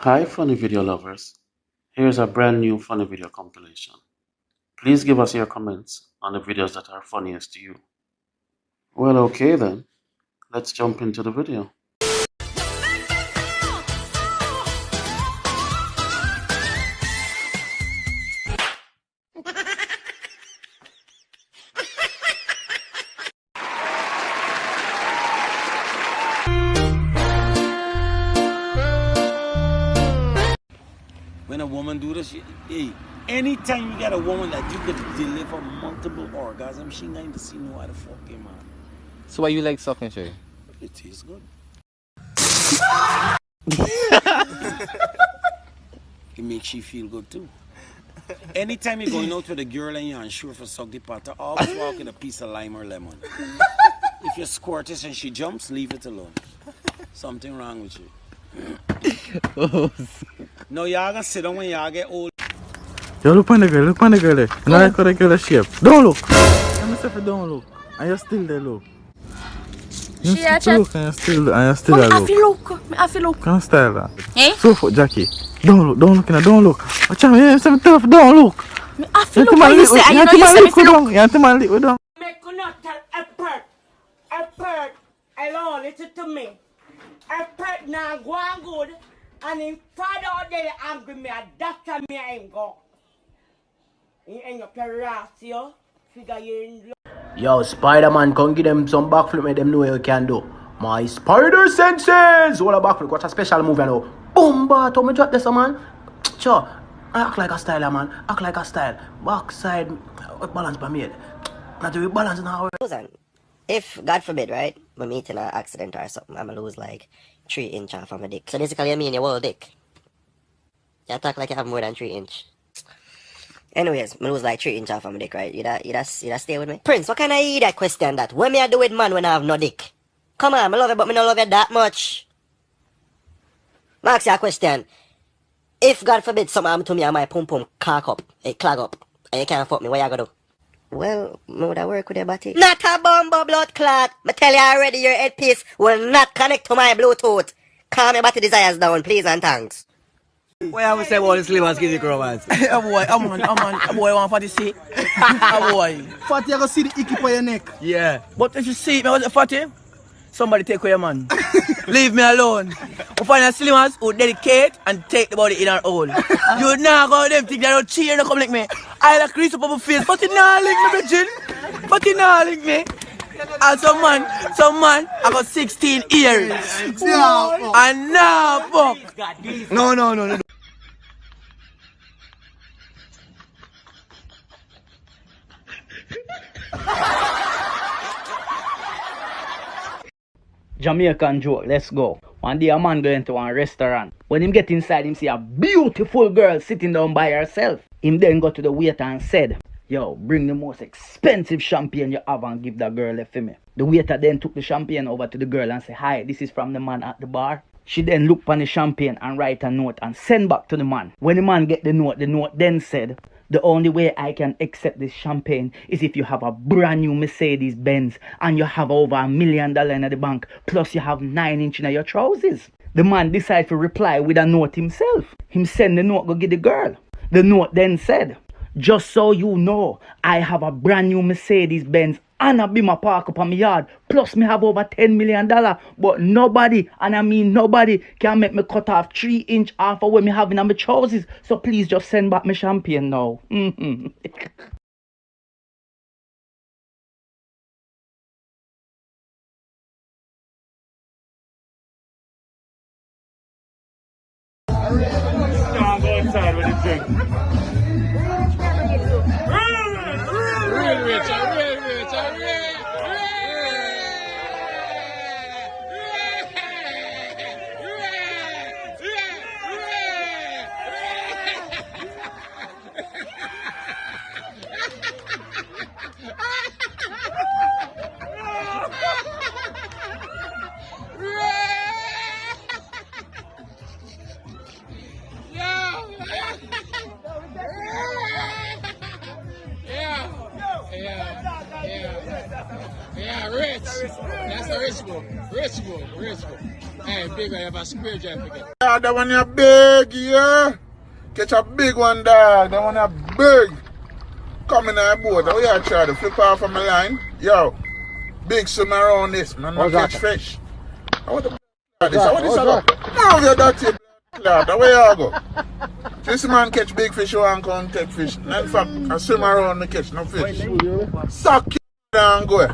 Hi funny video lovers, here's a brand new funny video compilation. Please give us your comments on the videos that are funniest to you. Well, okay then, let's jump into the video. When a woman do this, hey, anytime you get a woman that you could deliver multiple orgasms, she ain't to see no other fucking man. So why you like sucking, Shay? It tastes good. It makes you feel good too. Anytime you're going out with a girl and you're unsure for suck the patter, always walk with a piece of lime or lemon. If you squirt it and she jumps, leave it alone. Something wrong with you. No, y'all gonna sit down when y'all get old. Yo, look on the girl there. And I like how the girl shape. Don't look. Let me say if you don't look. And you still there look. You She a still chat. look and you still there look. I feel look. Can you style that? Eh? So for Jackie. Don't look, don't look. Watch out, yeah, I'm tough, don't look. I feel look what you say. And you know you say me feel look. You have to man lick with them. Make you not tell a part alone, listen to me. A part now go on good, and in father out there angry me, a doctor me I ain't go. You end up your ass, yo. Figure you in. Yo, Spider-Man, come give them some backflip, make them know what you can do. My spider senses! What a backflip, what a special move, you know. Boom, but me drop this, man. Sure, I act like a style, man. Act like a style. Backside, balance by me. Not to be balanced now. Listen, if, God forbid, right, we meet in an accident or something, I'm gonna lose like 3 inch off of my dick. So basically, I mean your whole dick. You talk like you have more than 3 inch. Anyways, I lose like 3 inch off of my dick, right? You da stay with me? Prince, what kind of idiot question that? What me I do with man when I have no dick? Come on, I love you, but me not love you that much. I ask you a question. If, God forbid, something happen to me and my pum pum clog up, and you can't fuck me, what you gonna do? Well, me would I work with your body? Not a bumbo blood clot. Me tell you already, your headpiece will not connect to my Bluetooth. Calm your body desires down, please and thanks. What I would say about the slimmers, give you romance. A boy, a boy want fatty see. A boy. Fatty, I go see the icky for your neck. Yeah. But if you see me, what's it fatty? Somebody take away your man. Leave me alone. We find a slimmers who dedicate and take the body in our own. You now go them think they don't cheer and come like me. I like crease up on my face, but you not link me, bitchin. But you not link me. And some man, I got 16 years. And now, fuck. No. Jamaican joke, let's go. One day a man go into one restaurant. When him get inside, him see a beautiful girl sitting down by herself. Him then go to the waiter and said, "Yo, bring the most expensive champagne you have and give that girl a for me." The waiter then took the champagne over to the girl and said, "Hi, this is from the man at the bar." She then looked on the champagne and write a note and send back to the man. When the man get the note then said, "The only way I can accept this champagne is if you have a brand new Mercedes Benz and you have over $1 million in the bank, plus you have 9 inch in your trousers." The man decided to reply with a note himself. Him send the note go give the girl. The note then said, "Just so you know, I have a brand new Mercedes Benz and a Beamer park up on my yard. Plus me have over $10 million. But nobody, and I mean nobody, can make me cut off 3 inch off of what me having on my trousers. So please just send back my champagne now." Can't go inside with the drink. Real rich. That's a rich boy. Rich boy. Rich boy. Hey, big, I have a square jump again. Yeah, that one is big, yeah. Catch a big one, dog. That one is big. Come in our boat. Oh, yeah, try to flip off from my line. Yo, big swim around this, man. Man, catch fish. I want to this. I want this. Now you're dirty, blood. Where you go? This man catch big fish, you want to come take fish. In fact, I swim around and catch no fish. Suck it and go.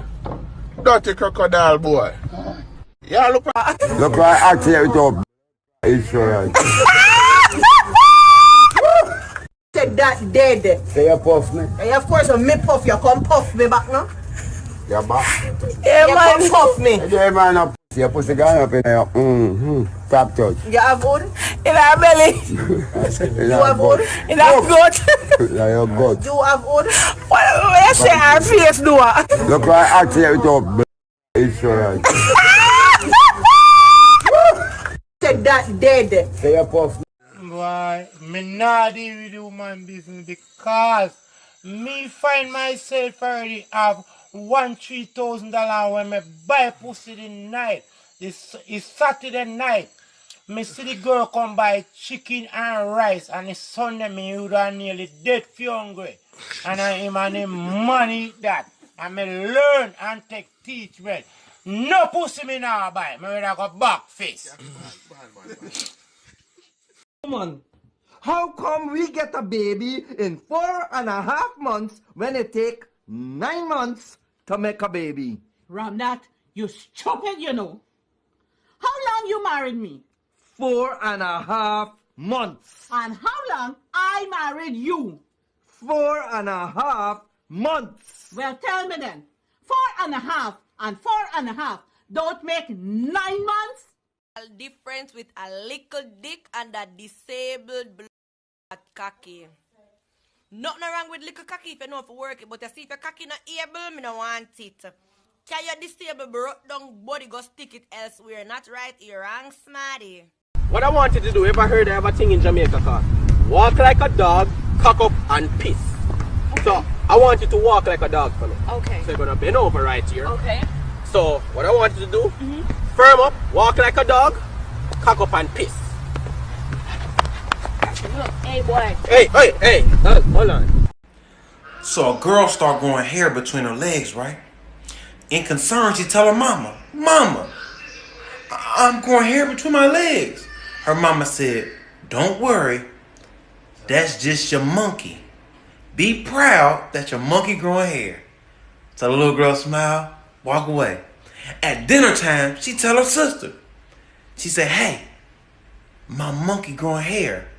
Dirty crocodile, boy. Yeah, look. Look like actually it up. Insurance. Said that dead. Say you puff me. And of course, when me puff, you come puff me back now. You're back. Yeah, you man. Come puff me. Yeah, man, up. Your pussy gone up in there. Top touch. You have wood? In our belly. You have wood? In our gut. Yeah, your gut. You have wood? What you say our face do? Look like actually it up. Insurance. Said that dead. Say you puff me. Boy, me not deal with human business because me find myself already have $1,000 when me buy pussy the night. It's Saturday night. Me see the girl come buy chicken and rice, and it's Sunday me would have nearly dead for hungry. And I am on the money that. And me learn and take teachment. No pussy me now buy. Me would have got back face. Man, how come we get a baby in 4.5 months when it take 9 months to make a baby? Ramnat, you stupid, you know. How long you married me? 4.5 months. And how long I married you? 4.5 months. Well, tell me then. 4.5 and 4.5 don't make 9 months? Difference with a little dick and a disabled blood cocky. Nothing wrong with little cocky if you know if you work it, but you see if your cocky not able, me no want it. Can you disable broke down body go stick it elsewhere? Not right here, wrong smarty. What I want you to do, ever heard I have a thing in Jamaica called walk like a dog, cock up and piss. Okay. So I want you to walk like a dog for me. Okay. So you're gonna bend over right here. Okay. So what I want you to do, firm up, walk like a dog, cock up and piss. Look, hey boy. Hey, hold on. So a girl start growing hair between her legs, right? In concern, she tell her mama, Mama, I'm growing hair between my legs. Her mama said, don't worry, that's just your monkey. Be proud that your monkey growing hair. So the little girl smiled, walk away. At dinner time, she tell her sister. She said, hey, my monkey growing hair.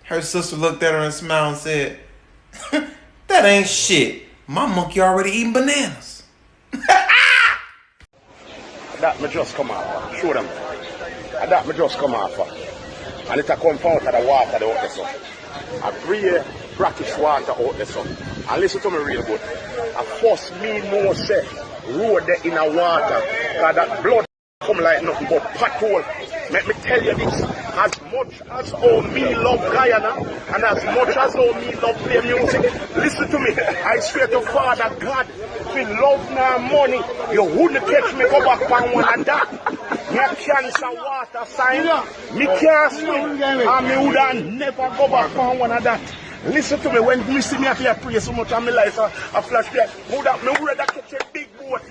Her sister looked at her and smiled and said, that ain't shit. My monkey already eating bananas. That me just come off. Show them. That me just come off. And it a come out of the water out there so. A real brackish water out there so. And listen to me real good. I first me know say road there in a water. Cause that blood come like nothing but pothole. Let me tell you this. As much as how me love Guyana and as much as how me love play music, listen to me. I swear to Father God, if you love now money, you wouldn't catch me go back on one of that. Me cancer water sign, me can't swim, and me would never go back on one of that. Listen to me, when you see me up here pray so much and my life a flash there, me would rather catch a big boat.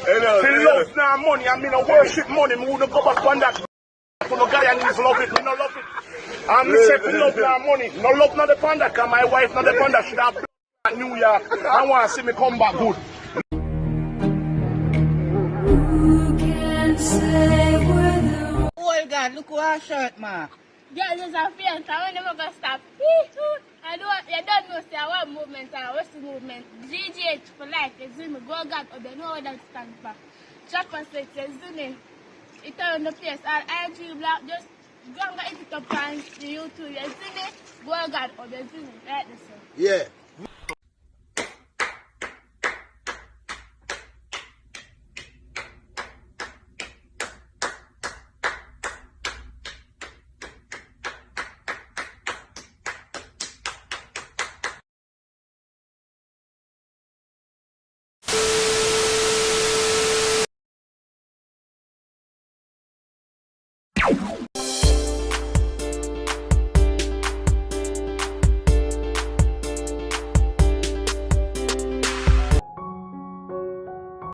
If you love now money and me no worship money, me wouldn't go back on that. No guy and love it, me no love it. And me say to love now money, no love not the panda, cause my wife not the panda, she have at New York. I want to see me come back good. Oh God, look what her shirt, ma. Girl, there's a fiance, I never gonna stop. I don't know, say I want movement, what's the movement? GGH for life, you see me, go God, or they know what that stands for. Chopper says, you see me. It on the place, and IG black, just go and get it up on the YouTube. You see me? Go God, or you see me, right this one. Yeah.